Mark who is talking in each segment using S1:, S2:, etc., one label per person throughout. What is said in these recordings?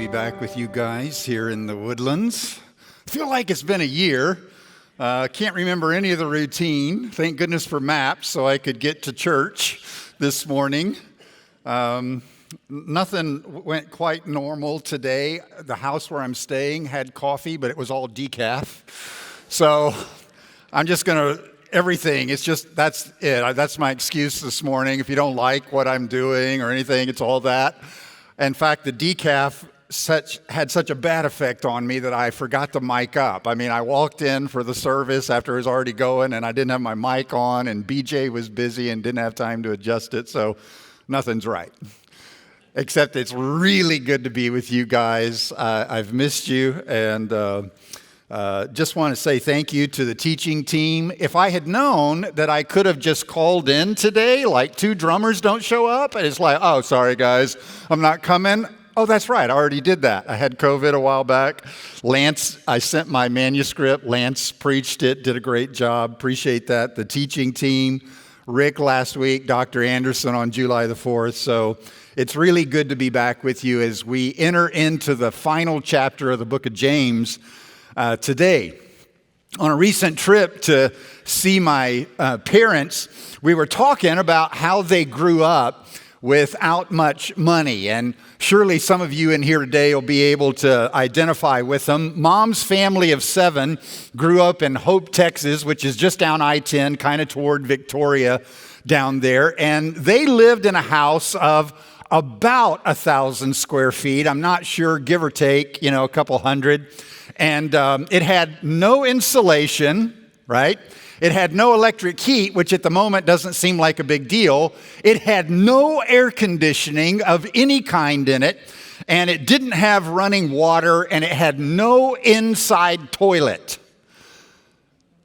S1: be back with you guys here in the Woodlands. I feel like it's been a year. Can't remember any of the routine. Thank goodness for maps so I could get to church this morning. Nothing went quite normal today. The house where I'm staying had coffee, but it was all decaf. So I'm just going to, everything, it's just, that's it. That's my excuse this morning. If you don't like what I'm doing or anything, it's all that. In fact, the decaf had such a bad effect on me that I forgot to mic up. I mean, I walked in for the service after it was already going, and I didn't have my mic on, and BJ was busy and didn't have time to adjust it, so nothing's right. Except it's really good to be with you guys. I've missed you, and just want to say thank you to the teaching team. If I had known that I could have just called in today, like two drummers don't show up, and it's like, oh, sorry guys, I'm not coming. Oh, that's right, I already did that. I had COVID a while back. Lance, I sent my manuscript. Lance preached it, did a great job. Appreciate that. The teaching team, Rick last week, Dr. Anderson on July the 4th. So it's really good to be back with you as we enter into the final chapter of the book of James today. On a recent trip to see my parents, we were talking about how they grew up without much money. And surely some of you in here today will be able to identify with them. Mom's family of 7 grew up in Hope, Texas, which is just down I-10, kind of toward Victoria down there. And they lived in a house of about 1,000 square feet. I'm not sure, give or take, a couple hundred. And it had no insulation, right? It had no electric heat, which at the moment doesn't seem like a big deal. It had no air conditioning of any kind in it, and it didn't have running water, and it had no inside toilet.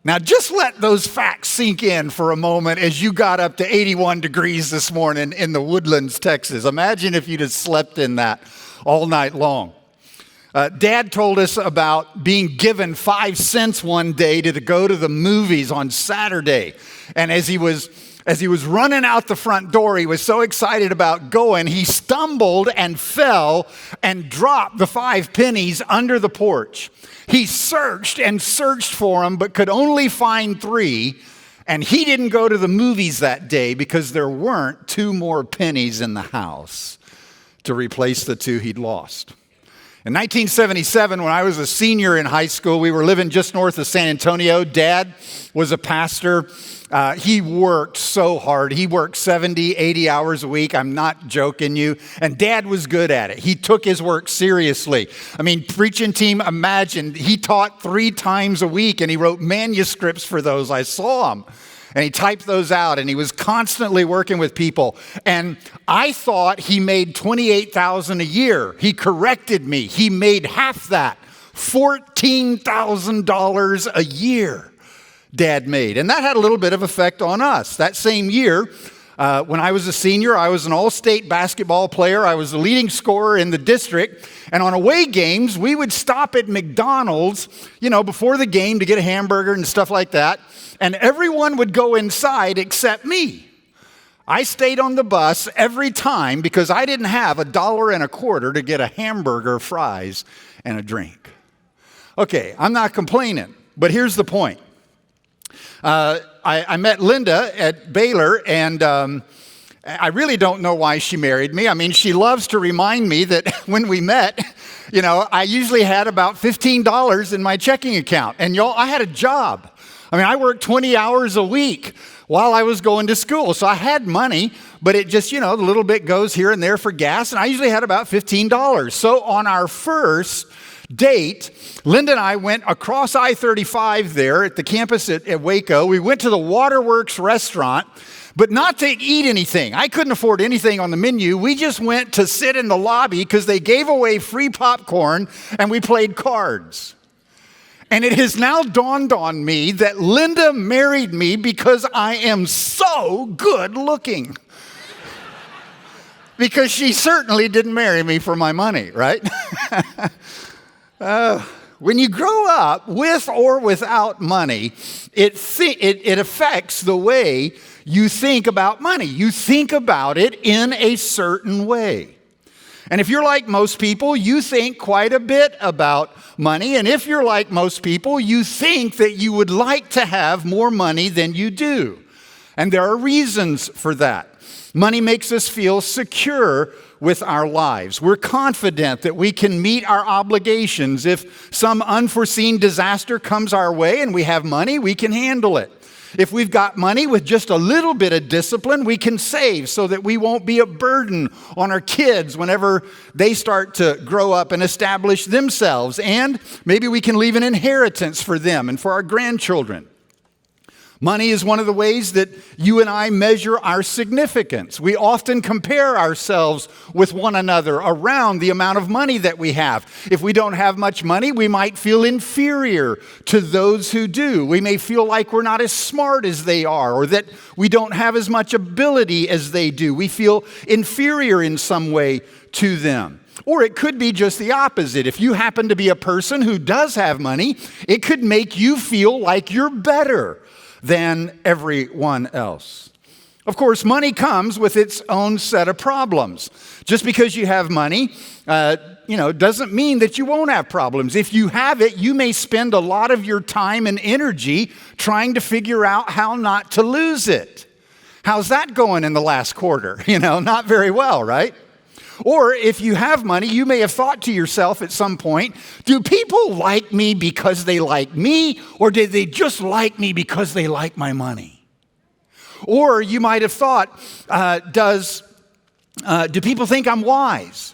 S1: Now, just let those facts sink in for a moment as you got up to 81 degrees this morning in the Woodlands, Texas. Imagine if you'd have slept in that all night long. Dad told us about being given 5 cents one day to go to the movies on Saturday. And as he was running out the front door, he was so excited about going, he stumbled and fell and dropped the 5 pennies under the porch. He searched and searched for them, but could only find 3. And he didn't go to the movies that day because there weren't 2 more pennies in the house to replace the 2 he'd lost. In 1977, when I was a senior in high school, we were living just north of San Antonio. Dad was a pastor. He worked so hard. He worked 70, 80 hours a week. I'm not joking you. And Dad was good at it. He took his work seriously. I mean, preaching team, imagine, he taught 3 times a week, and he wrote manuscripts for those. I saw him. And he typed those out, and he was constantly working with people. And I thought he made $28,000 a year. He corrected me. He made half that, $14,000 a year Dad made. And that had a little bit of effect on us. That same year, when I was a senior, I was an all-state basketball player. I was the leading scorer in the district. And on away games, we would stop at McDonald's, before the game to get a hamburger and stuff like that. And everyone would go inside except me. I stayed on the bus every time because I didn't have $1.25 to get a hamburger, fries, and a drink. Okay, I'm not complaining, but here's the point. I met Linda at Baylor, and I really don't know why she married me. I mean, she loves to remind me that when we met, I usually had about $15 in my checking account. And y'all, I had a job. I mean, I worked 20 hours a week while I was going to school. So I had money, but it just, a little bit goes here and there for gas. And I usually had about $15. So on our first date, Linda and I went across I-35 there at the campus at Waco. We went to the Waterworks restaurant, but not to eat anything. I couldn't afford anything on the menu. We just went to sit in the lobby because they gave away free popcorn and we played cards. And it has now dawned on me that Linda married me because I am so good looking. Because she certainly didn't marry me for my money, right? When you grow up with or without money, it affects the way you think about money. You think about it in a certain way. And if you're like most people, you think quite a bit about money. And if you're like most people, you think that you would like to have more money than you do. And there are reasons for that. Money makes us feel secure with our lives. We're confident that we can meet our obligations. If some unforeseen disaster comes our way and we have money, we can handle it. If we've got money with just a little bit of discipline, we can save so that we won't be a burden on our kids whenever they start to grow up and establish themselves. And maybe we can leave an inheritance for them and for our grandchildren. Money is one of the ways that you and I measure our significance. We often compare ourselves with one another around the amount of money that we have. If we don't have much money, we might feel inferior to those who do. We may feel like we're not as smart as they are, or that we don't have as much ability as they do. We feel inferior in some way to them. Or it could be just the opposite. If you happen to be a person who does have money, it could make you feel like you're better than everyone else. Of course, money comes with its own set of problems. Just because you have money, doesn't mean that you won't have problems. If you have it, you may spend a lot of your time and energy trying to figure out how not to lose it. How's that going in the last quarter? Not very well, right? Or if you have money, you may have thought to yourself at some point, do people like me because they like me, or did they just like me because they like my money? Or you might have thought, do people think I'm wise?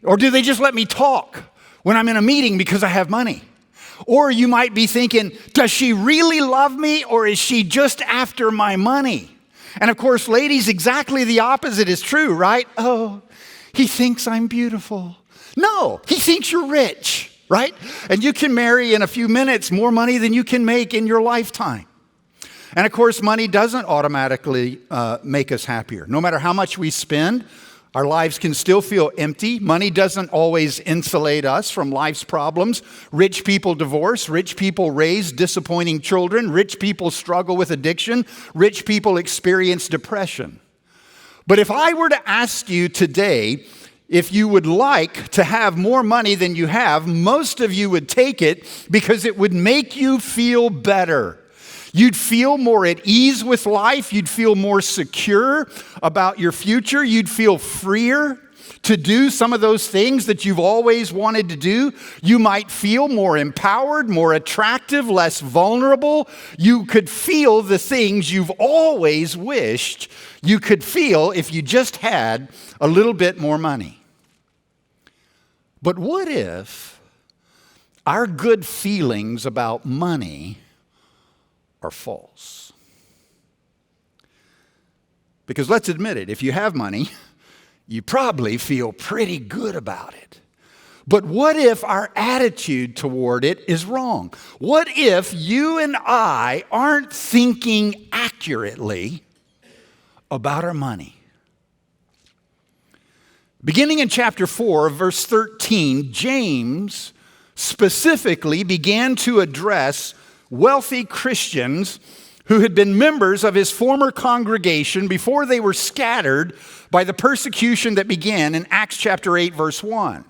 S1: Or do they just let me talk when I'm in a meeting because I have money? Or you might be thinking, does she really love me, or is she just after my money? And of course, ladies, exactly the opposite is true, right? Oh, he thinks I'm beautiful. No, he thinks you're rich, right? And you can marry in a few minutes more money than you can make in your lifetime. And of course, money doesn't automatically make us happier. No matter how much we spend, our lives can still feel empty. Money doesn't always insulate us from life's problems. Rich people divorce. Rich people raise disappointing children. Rich people struggle with addiction. Rich people experience depression. But if I were to ask you today if you would like to have more money than you have, most of you would take it because it would make you feel better. You'd feel more at ease with life. You'd feel more secure about your future. You'd feel freer to do some of those things that you've always wanted to do. You might feel more empowered, more attractive, less vulnerable. You could feel the things you've always wished you could feel if you just had a little bit more money. But what if our good feelings about money are false? Because let's admit it, if you have money, you probably feel pretty good about it. But what if our attitude toward it is wrong? What if you and I aren't thinking accurately about our money? Beginning in chapter 4, verse 13, James specifically began to address wealthy Christians who had been members of his former congregation before they were scattered by the persecution that began in Acts chapter 8, verse 1.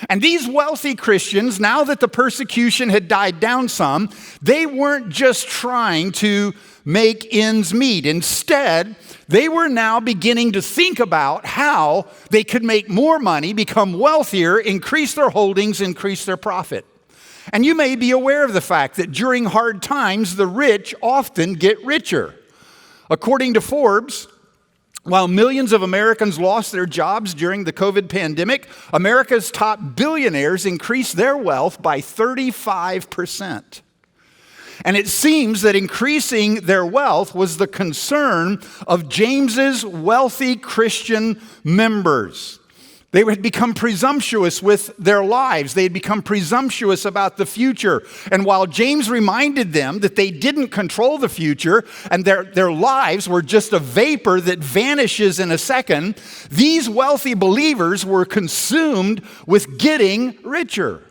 S1: And these wealthy Christians, now that the persecution had died down some, they weren't just trying to make ends meet. Instead, they were now beginning to think about how they could make more money, become wealthier, increase their holdings, increase their profit. And you may be aware of the fact that during hard times, the rich often get richer. According to Forbes, while millions of Americans lost their jobs during the COVID pandemic, America's top billionaires increased their wealth by 35%. And it seems that increasing their wealth was the concern of James's wealthy Christian members. They had become presumptuous with their lives. They had become presumptuous about the future. And while James reminded them that they didn't control the future and their lives were just a vapor that vanishes in a second, these wealthy believers were consumed with getting richer.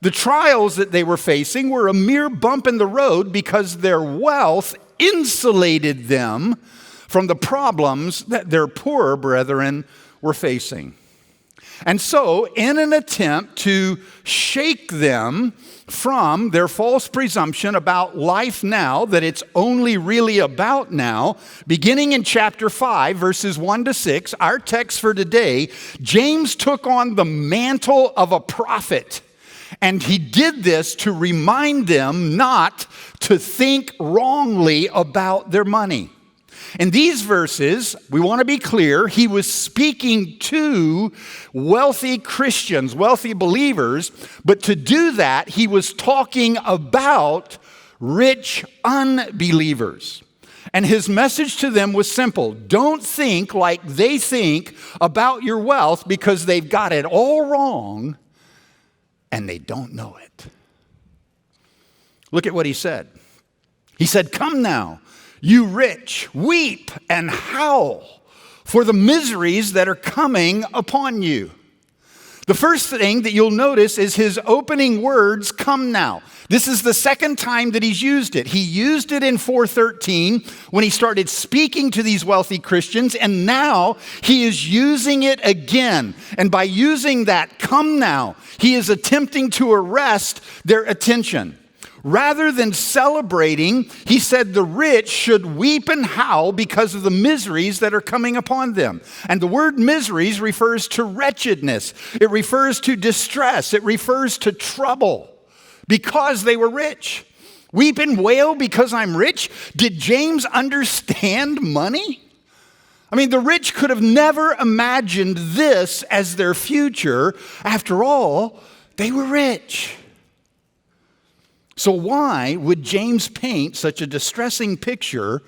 S1: The trials that they were facing were a mere bump in the road because their wealth insulated them from the problems that their poorer brethren were facing. And so, in an attempt to shake them from their false presumption about life now, that it's only really about now, beginning in chapter 5, verses 1 to 6, our text for today, James took on the mantle of a prophet. And he did this to remind them not to think wrongly about their money. In these verses, we want to be clear, he was speaking to wealthy Christians, wealthy believers, but to do that, he was talking about rich unbelievers. And his message to them was simple. Don't think like they think about your wealth because they've got it all wrong and they don't know it. Look at what he said. He said, "Come now, you rich, weep and howl for the miseries that are coming upon you." The first thing that you'll notice is his opening words, "come now." This is the second time that he's used it. He used it in 4:13 when he started speaking to these wealthy Christians, and now he is using it again. And by using that "come now," he is attempting to arrest their attention. Rather than celebrating, he said the rich should weep and howl because of the miseries that are coming upon them. And the word miseries refers to wretchedness. It refers to distress. It refers to trouble because they were rich. Weep and wail because I'm rich? Did James understand money? I mean, the rich could have never imagined this as their future. After all, they were rich. So why would James paint such a distressing picture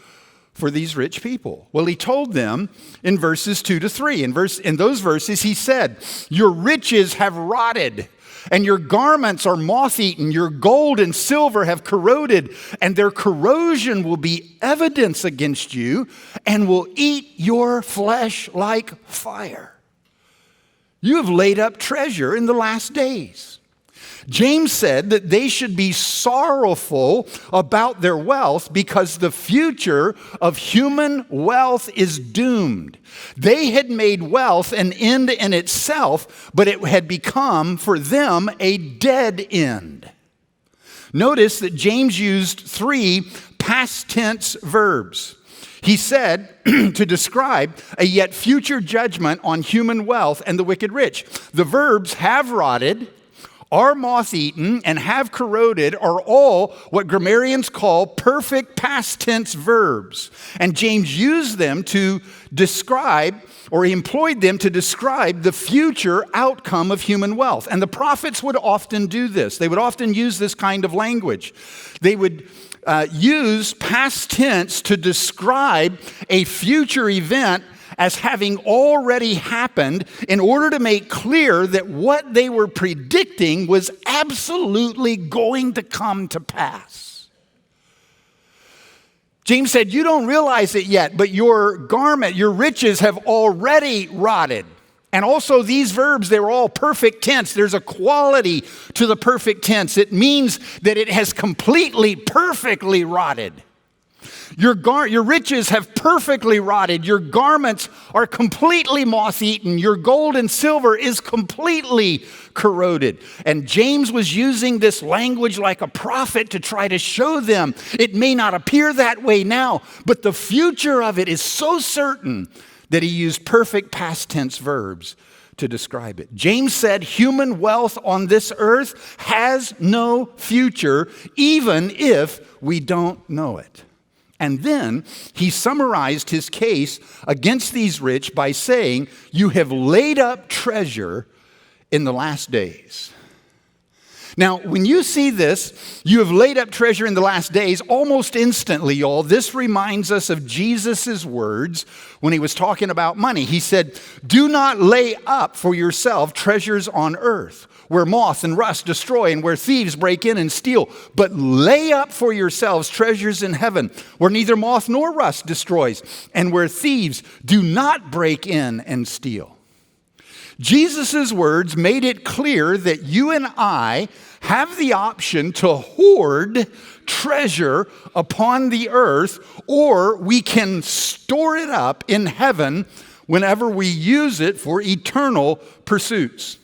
S1: for these rich people? Well, he told them in verses 2 to 3. In those verses, he said, "Your riches have rotted, and your garments are moth-eaten. Your gold and silver have corroded, and their corrosion will be evidence against you and will eat your flesh like fire. You have laid up treasure in the last days." James said that they should be sorrowful about their wealth because the future of human wealth is doomed. They had made wealth an end in itself, but it had become for them a dead end. Notice that James used 3 past tense verbs. He said to describe a yet future judgment on human wealth and the wicked rich. The verbs "have rotted," "are moth-eaten," and "have corroded" are all what grammarians call perfect past tense verbs. And James used them to describe, or he employed them to describe the future outcome of human wealth. And the prophets would often do this. They would often use this kind of language. They would use past tense to describe a future event as having already happened in order to make clear that what they were predicting was absolutely going to come to pass. James said, "You don't realize it yet, but your garment, your riches have already rotted." And also these verbs, they're all perfect tense. There's a quality to the perfect tense. It means that it has completely, perfectly rotted. Your riches have perfectly rotted. Your garments are completely moth-eaten. Your gold and silver is completely corroded. And James was using this language like a prophet to try to show them it may not appear that way now, but the future of it is so certain that he used perfect past tense verbs to describe it. James said human wealth on this earth has no future, even if we don't know it. And then he summarized his case against these rich by saying, "You have laid up treasure in the last days." Now, when you see this, "you have laid up treasure in the last days," almost instantly, y'all, this reminds us of Jesus' words when he was talking about money. He said, "Do not lay up for yourself treasures on earth, where moth and rust destroy and where thieves break in and steal. But lay up for yourselves treasures in heaven, where neither moth nor rust destroys and where thieves do not break in and steal." Jesus' words made it clear that you and I have the option to hoard treasure upon the earth, or we can store it up in heaven whenever we use it for eternal pursuits.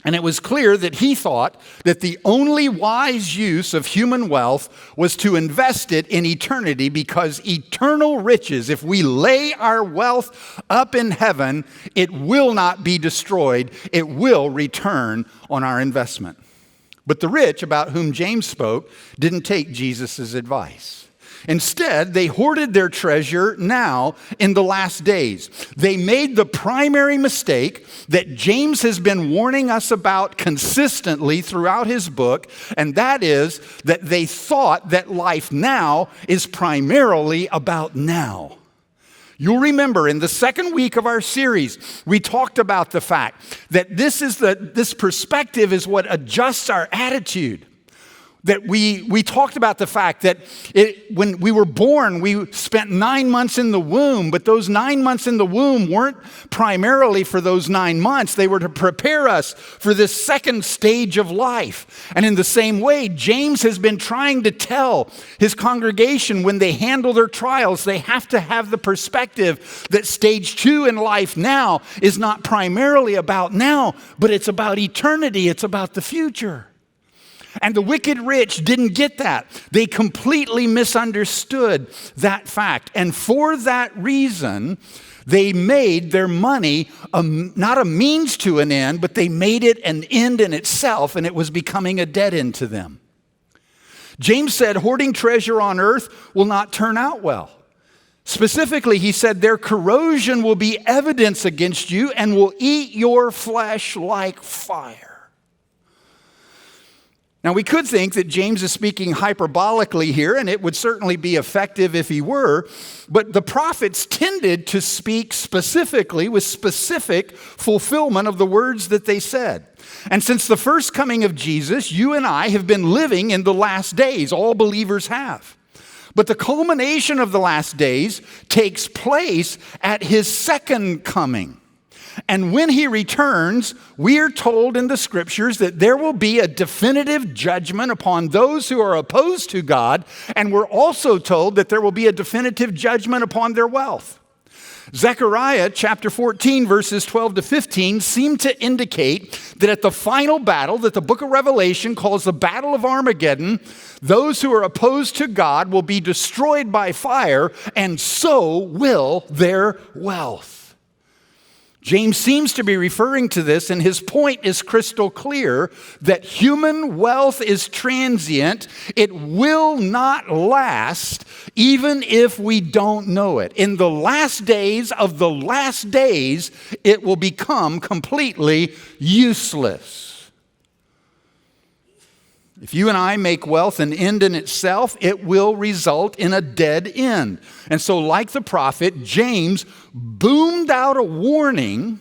S1: And it was clear that he thought that the only wise use of human wealth was to invest it in eternity, because eternal riches, if we lay our wealth up in heaven, it will not be destroyed. It will return on our investment. But the rich, about whom James spoke, didn't take Jesus' advice. Instead, they hoarded their treasure now in the last days. They made the primary mistake that James has been warning us about consistently throughout his book, and that is that they thought that life now is primarily about now. You'll remember in the second week of our series, we talked about the fact that this perspective is what adjusts our attitude. That we talked about the fact that when we were born, we spent 9 months in the womb, but those 9 months in the womb weren't primarily for those 9 months. They were to prepare us for this second stage of life. And in the same way, James has been trying to tell his congregation when they handle their trials, they have to have the perspective that stage 2 in life now is not primarily about now, but it's about eternity. It's about the future. And the wicked rich didn't get that. They completely misunderstood that fact. And for that reason, they made their money not a means to an end, but they made it an end in itself, and it was becoming a dead end to them. James said, hoarding treasure on earth will not turn out well. Specifically, he said, their corrosion will be evidence against you and will eat your flesh like fire. Now, we could think that James is speaking hyperbolically here, and it would certainly be effective if he were, but the prophets tended to speak specifically with specific fulfillment of the words that they said. And since the first coming of Jesus, you and I have been living in the last days. All believers have. But the culmination of the last days takes place at his second coming. And when he returns, we are told in the scriptures that there will be a definitive judgment upon those who are opposed to God, and we're also told that there will be a definitive judgment upon their wealth. Zechariah chapter 14, verses 12 to 15 seem to indicate that at the final battle that the book of Revelation calls the Battle of Armageddon, those who are opposed to God will be destroyed by fire, and so will their wealth. James seems to be referring to this, and his point is crystal clear that human wealth is transient. It will not last, even if we don't know it. In the last days of the last days, it will become completely useless. If you and I make wealth an end in itself, it will result in a dead end. And so, like the prophet, James boomed out a warning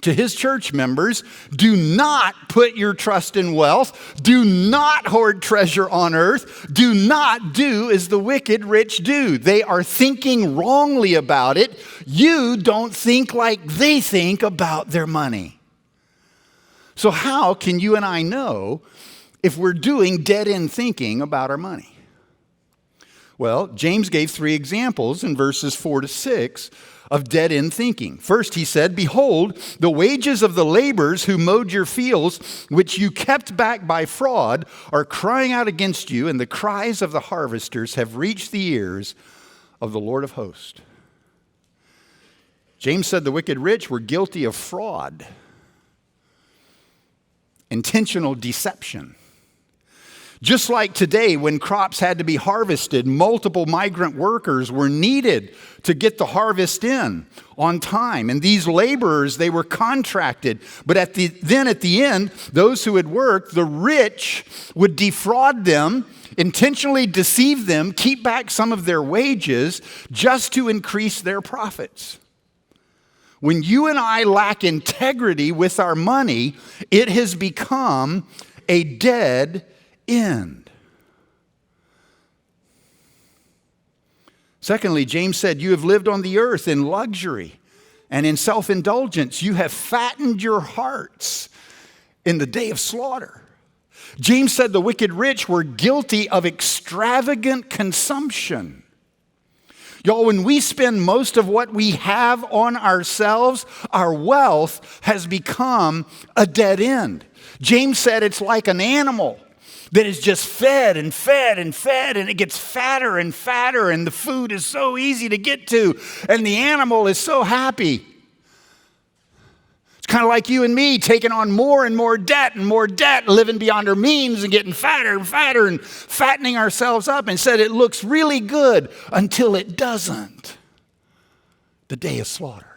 S1: to his church members: do not put your trust in wealth. Do not hoard treasure on earth. Do not do as the wicked rich do. They are thinking wrongly about it. You don't think like they think about their money. So how can you and I know if we're doing dead-end thinking about our money? Well, James gave 3 examples in verses 4 to 6 of dead-end thinking. First, he said, behold, the wages of the laborers who mowed your fields, which you kept back by fraud, are crying out against you, and the cries of the harvesters have reached the ears of the Lord of hosts. James said the wicked rich were guilty of fraud, intentional deception. Just like today, when crops had to be harvested, multiple migrant workers were needed to get the harvest in on time. And these laborers, they were contracted. But at the end, those who had worked, the rich would defraud them, intentionally deceive them, keep back some of their wages just to increase their profits. When you and I lack integrity with our money, it has become a dead end. Secondly, James said, you have lived on the earth in luxury and in self-indulgence. You have fattened your hearts in the day of slaughter. James said the wicked rich were guilty of extravagant consumption. Y'all, when we spend most of what we have on ourselves, our wealth has become a dead end. James said it's like an animal that is just fed and fed and fed, and it gets fatter and fatter, and the food is so easy to get to, and the animal is so happy. It's kind of like you and me taking on more and more debt, living beyond our means and getting fatter and fatter and fattening ourselves up, and said it looks really good until it doesn't. The day of slaughter.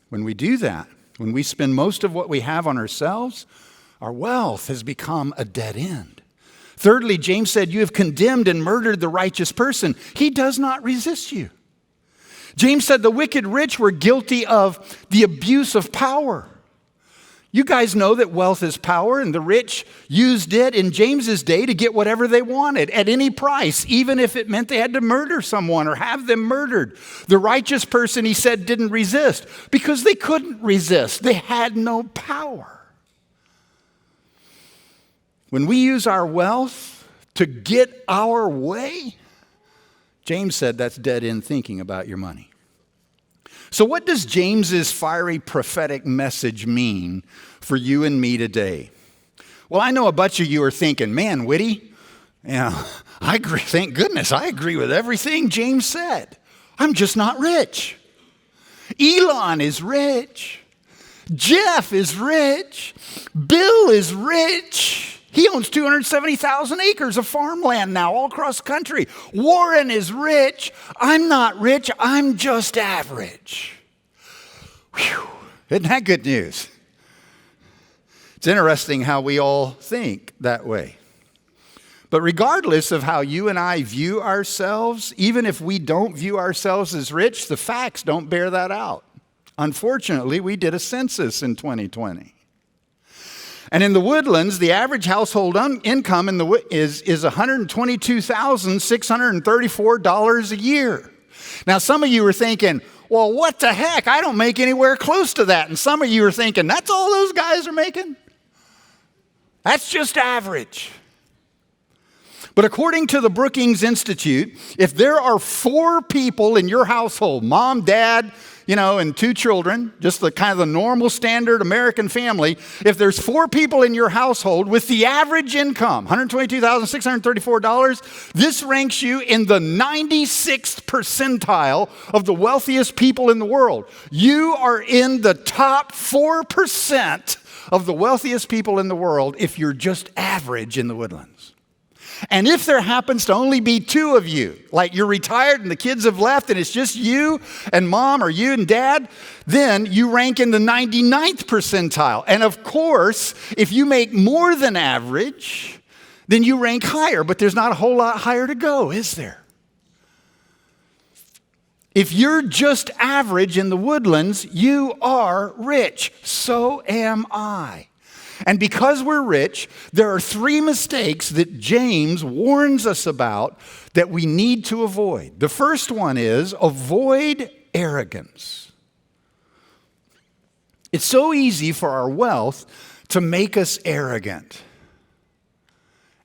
S1: When we do that, when we spend most of what we have on ourselves, our wealth has become a dead end. Thirdly, James said, you have condemned and murdered the righteous person. He does not resist you. James said the wicked rich were guilty of the abuse of power. You guys know that wealth is power, and the rich used it in James's day to get whatever they wanted at any price, even if it meant they had to murder someone or have them murdered. The righteous person, he said, didn't resist because they couldn't resist. They had no power. When we use our wealth to get our way, James said that's dead-end thinking about your money. So what does James's fiery prophetic message mean for you and me today? Well, I know a bunch of you are thinking, man, Witte, I agree. Thank goodness I agree with everything James said. I'm just not rich. Elon is rich. Jeff is rich. Bill is rich. He owns 270,000 acres of farmland now all across the country. Warren is rich. I'm not rich. I'm just average. Whew. Isn't that good news? It's interesting how we all think that way. But regardless of how you and I view ourselves, even if we don't view ourselves as rich, the facts don't bear that out. Unfortunately, we did a census in 2020. And in the Woodlands, the average household income is $122,634 a year. Now, some of you are thinking, well, what the heck? I don't make anywhere close to that. And some of you are thinking, that's all those guys are making? That's just average. But according to the Brookings Institute, if there are 4 people in your household, mom, dad, and 2 children, just the kind of the normal standard American family, if there's 4 people in your household with the average income, $122,634, this ranks you in the 96th percentile of the wealthiest people in the world. You are in the top 4% of the wealthiest people in the world if you're just average in the Woodlands. And if there happens to only be 2 of you, like you're retired and the kids have left and it's just you and mom or you and dad, then you rank in the 99th percentile. And of course, if you make more than average, then you rank higher, but there's not a whole lot higher to go, is there? If you're just average in the Woodlands, you are rich. So am I. And because we're rich, there are 3 mistakes that James warns us about that we need to avoid. The first one is avoid arrogance. It's so easy for our wealth to make us arrogant.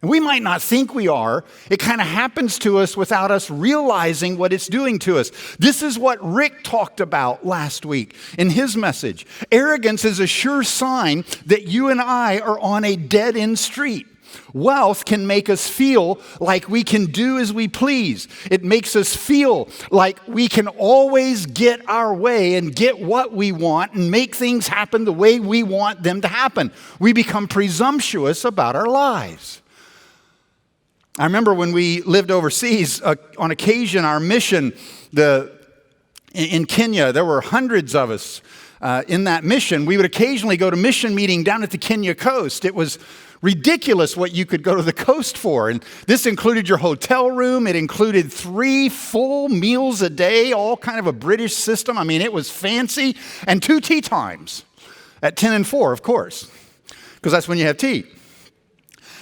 S1: And we might not think we are. It kind of happens to us without us realizing what it's doing to us. This is what Rick talked about last week in his message. Arrogance is a sure sign that you and I are on a dead-end street. Wealth can make us feel like we can do as we please. It makes us feel like we can always get our way and get what we want and make things happen the way we want them to happen. We become presumptuous about our lives. I remember when we lived overseas, on occasion, our mission in Kenya, there were hundreds of us in that mission. We would occasionally go to mission meeting down at the Kenya coast. It was ridiculous what you could go to the coast for. And this included your hotel room. It included 3 full meals a day, all kind of a British system. I mean, it was fancy. And 2 tea times at 10 and 4, of course, because that's when you have tea.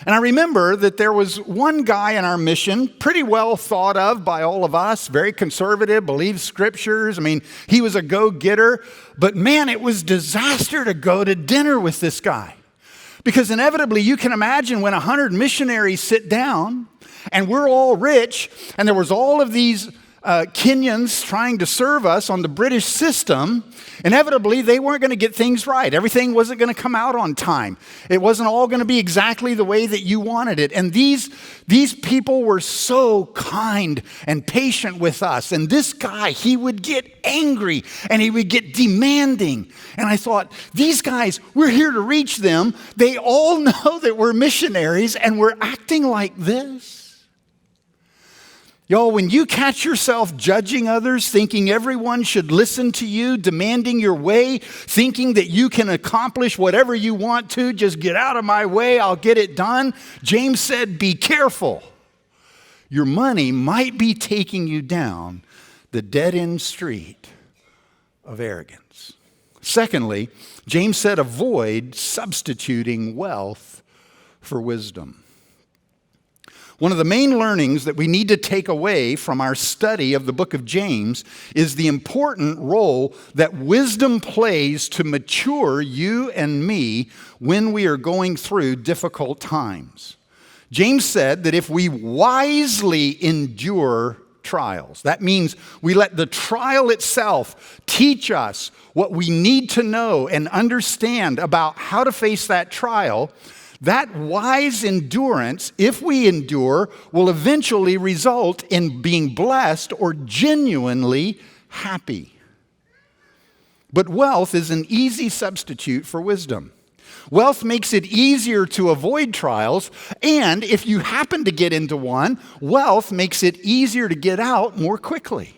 S1: And I remember that there was one guy in our mission, pretty well thought of by all of us, very conservative, believed scriptures. I mean, he was a go-getter. But man, it was disaster to go to dinner with this guy. Because inevitably, you can imagine when 100 missionaries sit down and we're all rich, and there was all of these Kenyans trying to serve us on the British system, inevitably they weren't going to get things right. Everything wasn't going to come out on time. It wasn't all going to be exactly the way that you wanted it. And these people were so kind and patient with us. And this guy, he would get angry and he would get demanding. And I thought, these guys, we're here to reach them. They all know that we're missionaries and we're acting like this. Y'all, when you catch yourself judging others, thinking everyone should listen to you, demanding your way, thinking that you can accomplish whatever you want to, just get out of my way, I'll get it done. James said, be careful. Your money might be taking you down the dead-end street of arrogance. Secondly, James said, avoid substituting wealth for wisdom. One of the main learnings that we need to take away from our study of the book of James is the important role that wisdom plays to mature you and me when we are going through difficult times. James said that if we wisely endure trials, that means we let the trial itself teach us what we need to know and understand about how to face that trial. That wise endurance, if we endure, will eventually result in being blessed or genuinely happy. But wealth is an easy substitute for wisdom. Wealth makes it easier to avoid trials, and if you happen to get into one, wealth makes it easier to get out more quickly.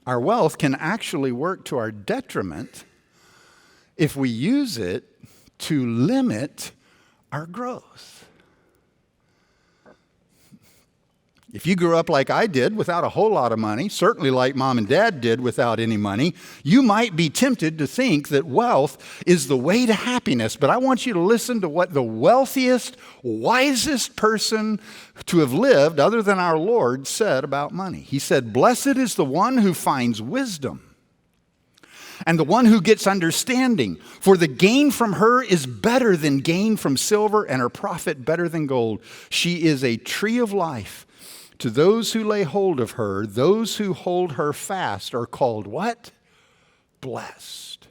S1: Our wealth can actually work to our detriment if we use it to limit our growth. If you grew up like I did without a whole lot of money, certainly like mom and dad did without any money, you might be tempted to think that wealth is the way to happiness. But I want you to listen to what the wealthiest, wisest person to have lived, other than our Lord, said about money. He said, "Blessed is the one who finds wisdom, and the one who gets understanding, for the gain from her is better than gain from silver, and her profit better than gold. She is a tree of life. To those who lay hold of her, those who hold her fast are called" what? Blessed.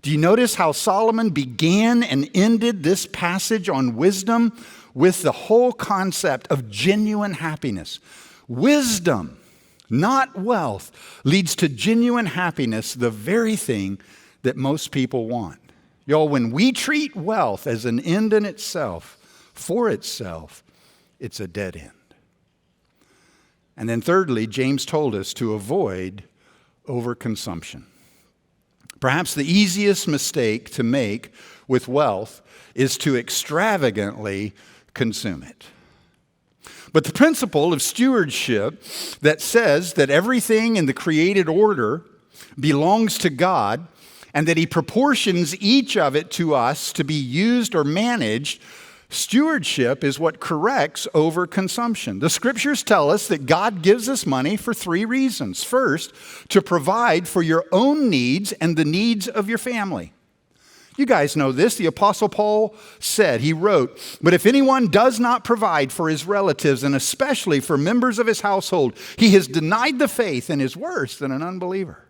S1: Do you notice how Solomon began and ended this passage on wisdom with the whole concept of genuine happiness? Wisdom, not wealth, leads to genuine happiness, the very thing that most people want. Y'all, when we treat wealth as an end in itself, for itself, it's a dead end. And then thirdly, James told us to avoid overconsumption. Perhaps the easiest mistake to make with wealth is to extravagantly consume it. But the principle of stewardship that says that everything in the created order belongs to God and that He proportions each of it to us to be used or managed, stewardship is what corrects overconsumption. The scriptures tell us that God gives us money for three reasons. First, to provide for your own needs and the needs of your family. You guys know this. The Apostle Paul said, he wrote, "But if anyone does not provide for his relatives, and especially for members of his household, he has denied the faith and is worse than an unbeliever."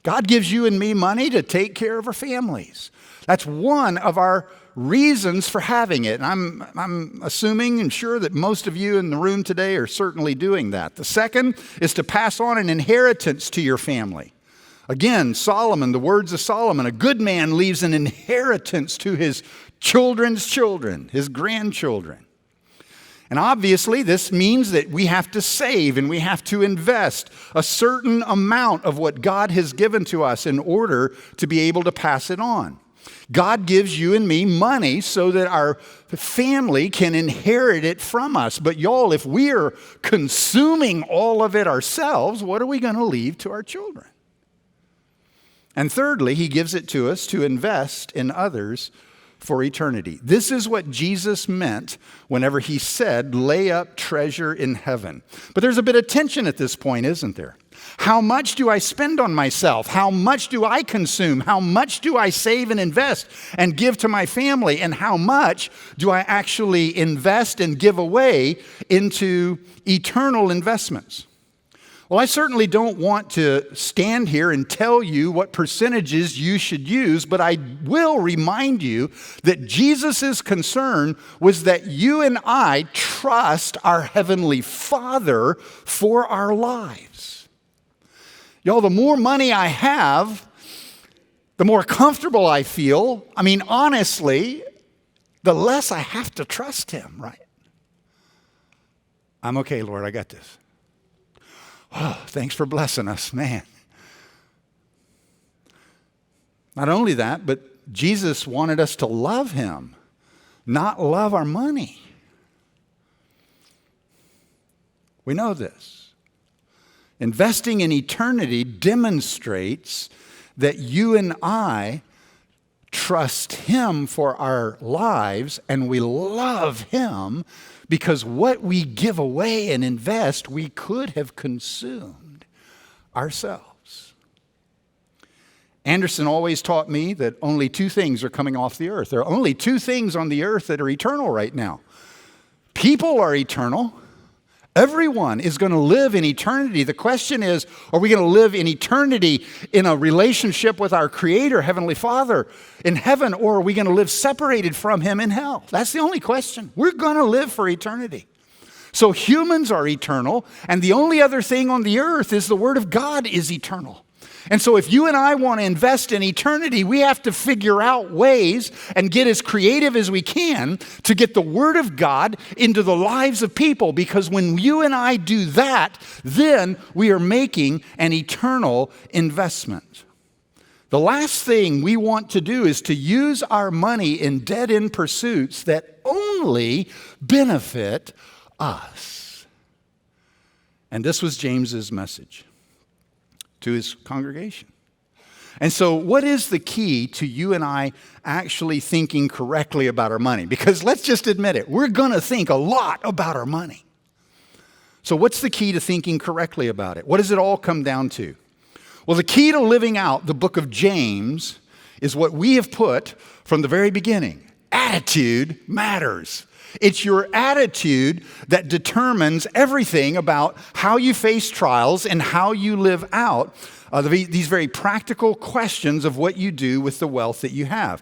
S1: God gives you and me money to take care of our families. That's one of our reasons for having it. And I'm assuming and sure that most of you in the room today are certainly doing that. The second is to pass on an inheritance to your family. Again, Solomon, the words of Solomon, a good man leaves an inheritance to his children's children, his grandchildren. And obviously, this means that we have to save and we have to invest a certain amount of what God has given to us in order to be able to pass it on. God gives you and me money so that our family can inherit it from us. But y'all, if we are consuming all of it ourselves, what are we going to leave to our children? And thirdly, He gives it to us to invest in others for eternity. This is what Jesus meant whenever He said, "Lay up treasure in heaven." But there's a bit of tension at this point, isn't there? How much do I spend on myself? How much do I consume? How much do I save and invest and give to my family? And how much do I actually invest and give away into eternal investments? Well, I certainly don't want to stand here and tell you what percentages you should use, but I will remind you that Jesus' concern was that you and I trust our Heavenly Father for our lives. Y'all, the more money I have, the more comfortable I feel. I mean, honestly, the less I have to trust Him, right? I'm okay, Lord, I got this. Oh, thanks for blessing us, man. Not only that, but Jesus wanted us to love Him, not love our money. We know this. Investing in eternity demonstrates that you and I trust Him for our lives, and we love Him because what we give away and invest, we could have consumed ourselves. Anderson always taught me that only two things are coming off the earth. There are only two things on the earth that are eternal right now. People are eternal. Everyone is going to live in eternity. The question is, are we going to live in eternity in a relationship with our Creator, Heavenly Father, in heaven, or are we going to live separated from Him in hell? That's the only question. We're going to live for eternity. So humans are eternal, and the only other thing on the earth is the Word of God is eternal. And so if you and I want to invest in eternity, we have to figure out ways and get as creative as we can to get the Word of God into the lives of people. Because when you and I do that, then we are making an eternal investment. The last thing we want to do is to use our money in dead-end pursuits that only benefit us. And this was James's message to his congregation. And so what is the key to you and I actually thinking correctly about our money? Because let's just admit it, we're going to think a lot about our money. So what's the key to thinking correctly about it? What does it all come down to? Well, the key to living out the book of James is what we have put from the very beginning. Attitude matters. It's your attitude that determines everything about how you face trials and how you live out these very practical questions of what you do with the wealth that you have.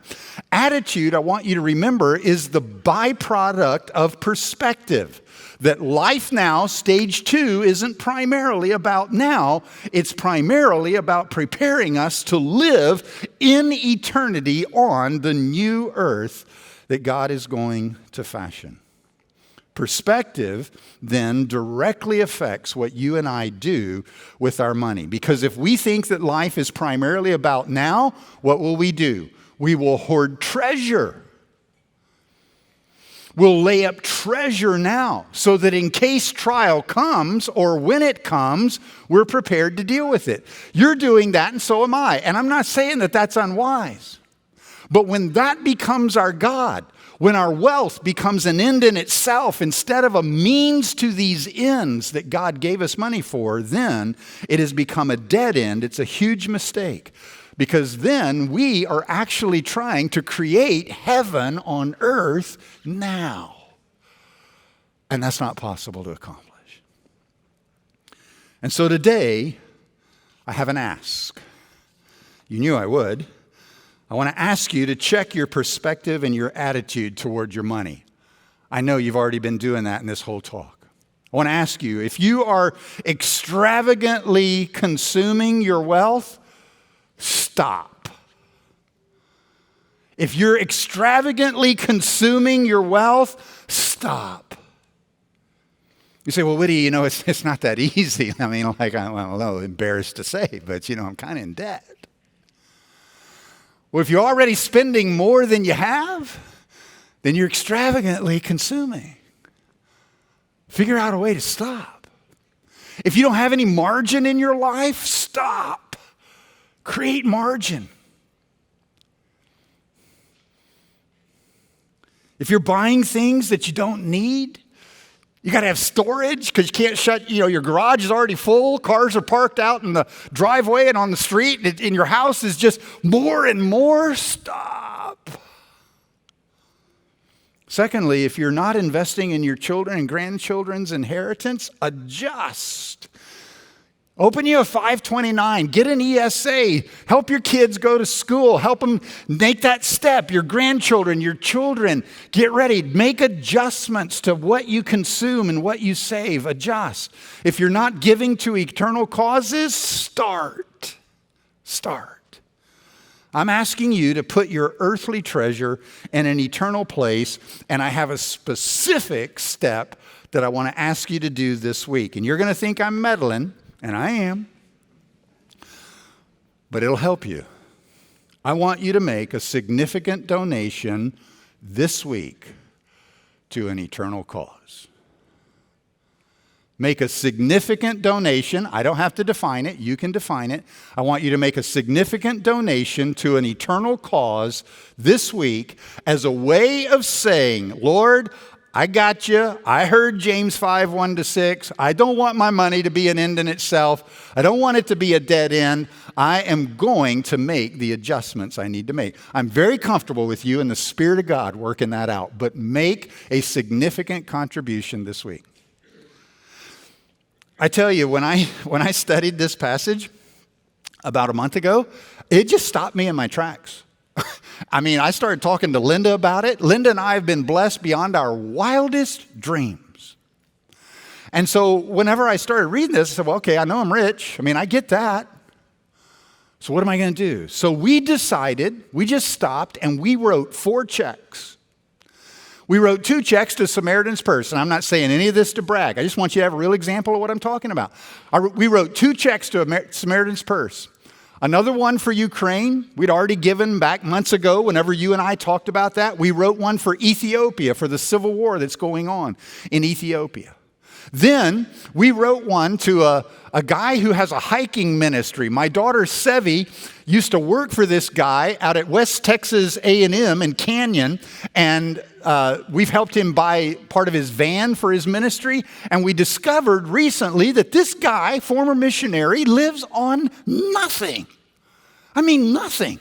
S1: Attitude, I want you to remember, is the byproduct of perspective. That life now, stage 2, isn't primarily about now. It's primarily about preparing us to live in eternity on the new earth that God is going to fashion. Perspective then directly affects what you and I do with our money. Because if we think that life is primarily about now, what will we do? We will hoard treasure. We'll lay up treasure now so that in case trial comes or when it comes, we're prepared to deal with it. You're doing that and so am I. And I'm not saying that that's unwise. But when that becomes our God, when our wealth becomes an end in itself instead of a means to these ends that God gave us money for, then it has become a dead end. It's a huge mistake because then we are actually trying to create heaven on earth now. And that's not possible to accomplish. And so today, I have an ask. You knew I would. I want to ask you to check your perspective and your attitude toward your money. I know you've already been doing that in this whole talk. I want to ask you, if you are extravagantly consuming your wealth, stop. If you're extravagantly consuming your wealth, stop. You say, well, Witte, it's not that easy. I mean, I don't know, embarrassed to say, but, I'm kind of in debt. Well, if you're already spending more than you have, then you're extravagantly consuming. Figure out a way to stop. If you don't have any margin in your life, stop. Create margin. If you're buying things that you don't need, You got to have storage because you can't shut, your garage is already full. Cars are parked out in the driveway and on the street. And your house is just more and more. Stop. Secondly, if you're not investing in your children and grandchildren's inheritance, adjust. Open you a 529, get an ESA, help your kids go to school, help them make that step. Your grandchildren, your children, get ready. Make adjustments to what you consume and what you save. Adjust. If you're not giving to eternal causes, start. I'm asking you to put your earthly treasure in an eternal place, and I have a specific step that I want to ask you to do this week. And you're going to think I'm meddling, and I am, but it'll help you. I want you to make a significant donation this week to an eternal cause. Make a significant donation. I don't have to define it. You can define it. I want you to make a significant donation to an eternal cause this week as a way of saying, Lord, I got you. I heard James 5, 1-6. I don't want my money to be an end in itself. I don't want it to be a dead end. I am going to make the adjustments I need to make. I'm very comfortable with you and the Spirit of God working that out, but make a significant contribution this week. I tell you, when I studied this passage about a month ago, it just stopped me in my tracks. I started talking to Linda about it. Linda and I have been blessed beyond our wildest dreams. And so whenever I started reading this, I said, well, okay, I know I'm rich. I get that. So what am I going to do? So we just stopped and we wrote 4 checks. We wrote 2 checks to Samaritan's Purse, and I'm not saying any of this to brag. I just want you to have a real example of what I'm talking about. We wrote 2 checks to Samaritan's Purse. Another one for Ukraine. We'd already given back months ago whenever you and I talked about that. We wrote one for Ethiopia, for the civil war that's going on in Ethiopia. Then we wrote one to a guy who has a hiking ministry. My daughter Sevi used to work for this guy out at West Texas A&M in Canyon, and we've helped him buy part of his van for his ministry. And we discovered recently that this guy, former missionary, lives on nothing. Nothing.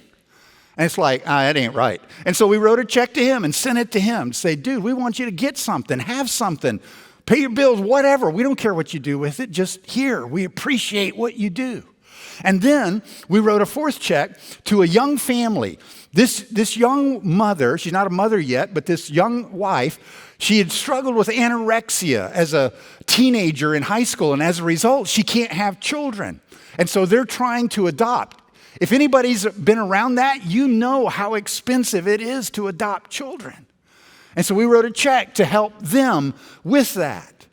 S1: And it's like, that ain't right. And so we wrote a check to him and sent it to him to say, dude, we want you to get something, have something. Pay your bills, whatever. We don't care what you do with it. Just here. We appreciate what you do. And then we wrote a 4th check to a young family. This young mother, she's not a mother yet, but this young wife, she had struggled with anorexia as a teenager in high school. And as a result, she can't have children. And so they're trying to adopt. If anybody's been around that, you know how expensive it is to adopt children. And so we wrote a check to help them with that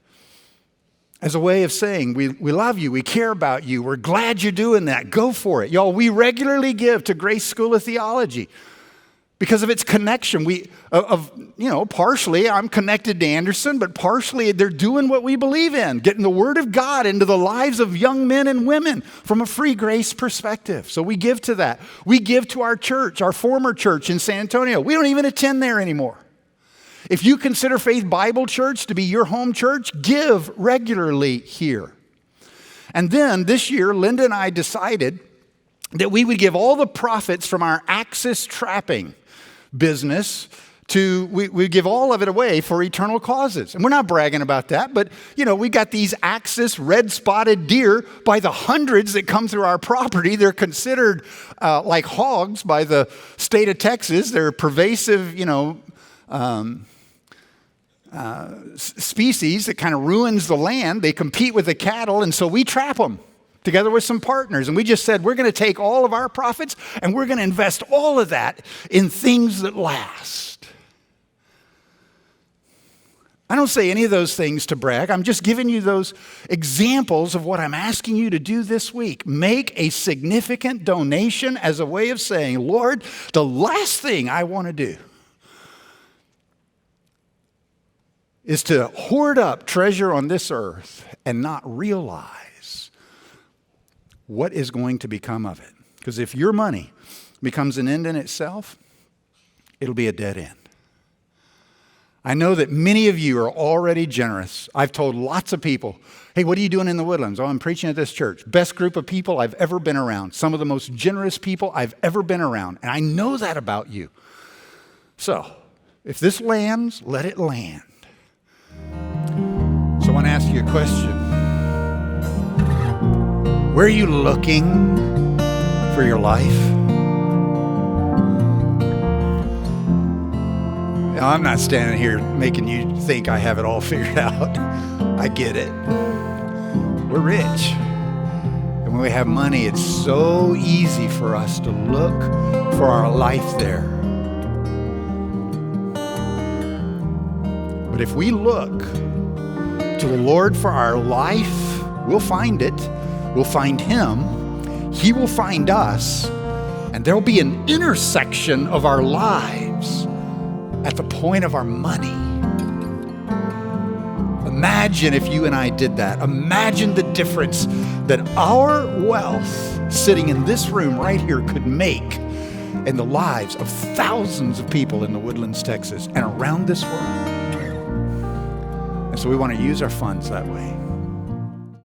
S1: as a way of saying, we love you, we care about you, we're glad you're doing that, go for it. Y'all, we regularly give to Grace School of Theology because of its connection. Partially I'm connected to Anderson, but partially they're doing what we believe in, getting the Word of God into the lives of young men and women from a free grace perspective. So we give to that. We give to our church, our former church in San Antonio. We don't even attend there anymore. If you consider Faith Bible Church to be your home church, give regularly here. And then this year, Linda and I decided that we would give all the profits from our Axis trapping business we give all of it away for eternal causes. And we're not bragging about that, but we got these Axis red-spotted deer by the hundreds that come through our property. They're considered like hogs by the state of Texas. They're pervasive, species that kind of ruins the land. They compete with the cattle, and so we trap them together with some partners. And we just said, we're going to take all of our profits and we're going to invest all of that in things that last. I don't say any of those things to brag. I'm just giving you those examples of what I'm asking you to do this week. Make a significant donation as a way of saying, Lord, the last thing I want to do is to hoard up treasure on this earth and not realize what is going to become of it. Because if your money becomes an end in itself, it'll be a dead end. I know that many of you are already generous. I've told lots of people, hey, what are you doing in the Woodlands? Oh, I'm preaching at this church. Best group of people I've ever been around. Some of the most generous people I've ever been around. And I know that about you. So, if this lands, let it land. So I want to ask you a question. Where are you looking for your life? Now, I'm not standing here making you think I have it all figured out. I get it. We're rich. And when we have money, it's so easy for us to look for our life there. But if we look to the Lord for our life, we'll find it. We'll find Him. He will find us. And there'll be an intersection of our lives at the point of our money. Imagine if you and I did that. Imagine the difference that our wealth sitting in this room right here could make in the lives of thousands of people in the Woodlands, Texas, and around this world. And so we want to use our funds that way.